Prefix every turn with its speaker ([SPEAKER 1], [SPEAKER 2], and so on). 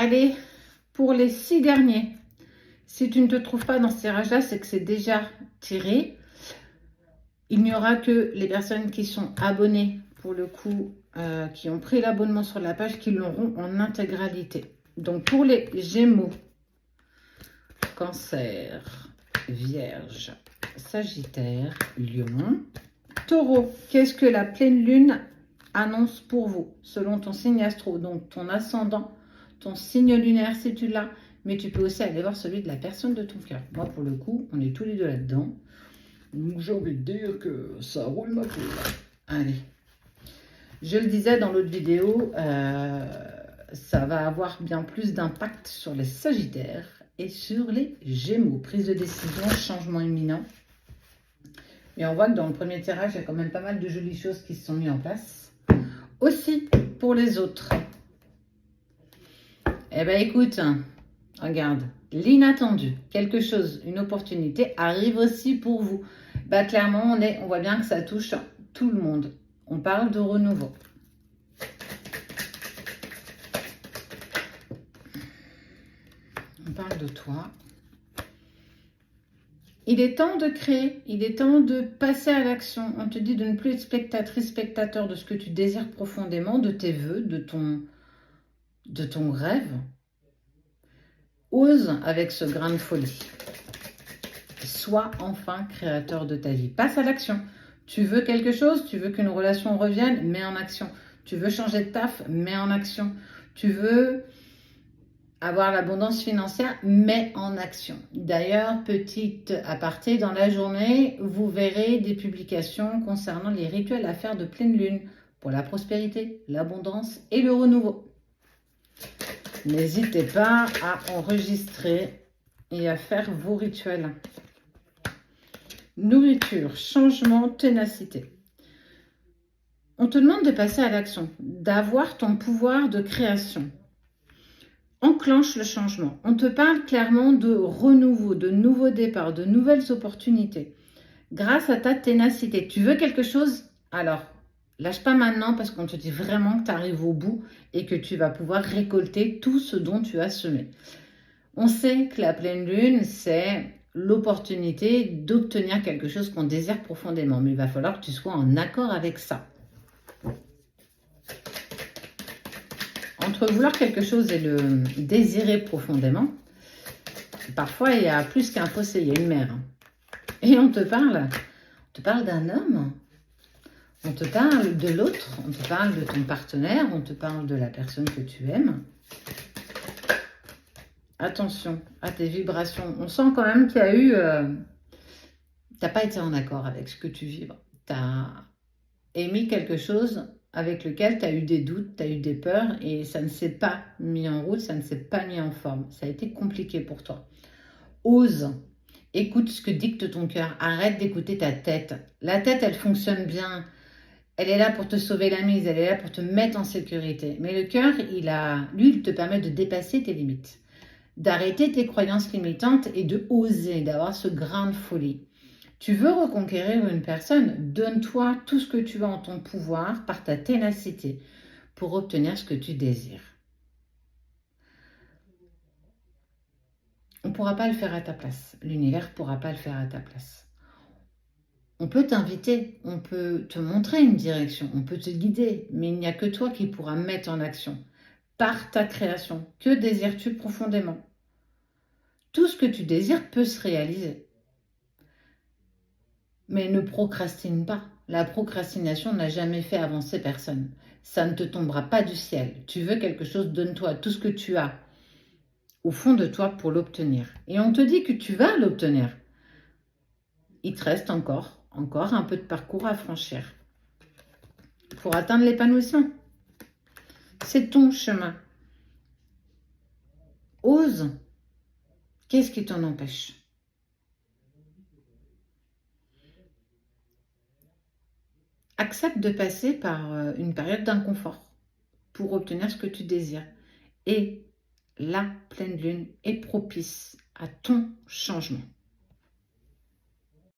[SPEAKER 1] Allez, pour les 6 derniers. Si tu ne te trouves pas dans ce tirage-là, c'est que c'est déjà tiré. Il n'y aura que les personnes qui sont abonnées, pour le coup, qui ont pris l'abonnement sur la page, qui l'auront en intégralité. Donc, pour les Gémeaux, Cancer, Vierge, Sagittaire, Lion, Taureau, qu'est-ce que la pleine lune annonce pour vous, selon ton signe astro, donc ton ascendant, ton signe lunaire si tu l'as, mais tu peux aussi aller voir celui de la personne de ton cœur. Moi, pour le coup, on est tous les deux là-dedans. Donc, j'ai envie de dire que ça roule ma poule. Allez. Je le disais dans l'autre vidéo, ça va avoir bien plus d'impact sur les Sagittaires et sur les Gémeaux. Prise de décision, changement imminent. Et on voit que dans le premier tirage, il y a quand même pas mal de jolies choses qui se sont mises en place. Aussi pour les autres. Eh bien, écoute, regarde, l'inattendu, quelque chose, une opportunité arrive aussi pour vous. Bah, clairement, on voit bien que ça touche tout le monde. On parle de renouveau. On parle de toi. Il est temps de créer, il est temps de passer à l'action. On te dit de ne plus être spectatrice, spectateur de ce que tu désires profondément, de tes vœux, de ton rêve. Ose avec ce grain de folie. Sois enfin créateur de ta vie. Passe à l'action. Tu veux quelque chose, tu veux qu'une relation revienne, mets en action. Tu veux changer de taf, mets en action. Tu veux avoir l'abondance financière, mets en action. D'ailleurs, petite aparté, dans la journée, vous verrez des publications concernant les rituels à faire de pleine lune pour la prospérité, l'abondance et le renouveau. N'hésitez pas à enregistrer et à faire vos rituels. Nourriture, changement, ténacité. On te demande de passer à l'action, d'avoir ton pouvoir de création. Enclenche le changement. On te parle clairement de renouveau, de nouveaux départs, de nouvelles opportunités. Grâce à ta ténacité. Tu veux quelque chose? Alors, lâche pas maintenant parce qu'on te dit vraiment que tu arrives au bout et que tu vas pouvoir récolter tout ce dont tu as semé. On sait que la pleine lune, c'est l'opportunité d'obtenir quelque chose qu'on désire profondément. Mais il va falloir que tu sois en accord avec ça. Entre vouloir quelque chose et le désirer profondément, parfois il y a plus qu'un fossé, il y a une mer. Et on te parle d'un homme, on te parle de l'autre, on te parle de ton partenaire, on te parle de la personne que tu aimes. Attention à tes vibrations. On sent quand même qu'il y a eu... t'as pas été en accord avec ce que tu vibres. Tu as émis quelque chose avec lequel tu as eu des doutes, tu as eu des peurs et ça ne s'est pas mis en route, ça ne s'est pas mis en forme. Ça a été compliqué pour toi. Ose, écoute ce que dicte ton cœur, arrête d'écouter ta tête. La tête, elle fonctionne bien, elle est là pour te sauver la mise, elle est là pour te mettre en sécurité. Mais le cœur, il te permet de dépasser tes limites, d'arrêter tes croyances limitantes et de oser, d'avoir ce grain de folie. Tu veux reconquérir une personne, donne-toi tout ce que tu as en ton pouvoir par ta ténacité pour obtenir ce que tu désires. On ne pourra pas le faire à ta place. L'univers ne pourra pas le faire à ta place. On peut t'inviter, on peut te montrer une direction, on peut te guider, mais il n'y a que toi qui pourras mettre en action par ta création. Que désires-tu profondément? Tout ce que tu désires peut se réaliser. Mais ne procrastine pas. La procrastination n'a jamais fait avancer personne. Ça ne te tombera pas du ciel. Tu veux quelque chose, donne-toi tout ce que tu as au fond de toi pour l'obtenir. Et on te dit que tu vas l'obtenir. Il te reste encore un peu de parcours à franchir pour atteindre l'épanouissement. C'est ton chemin. Ose. Qu'est-ce qui t'en empêche ? Accepte de passer par une période d'inconfort pour obtenir ce que tu désires. Et la pleine lune est propice à ton changement.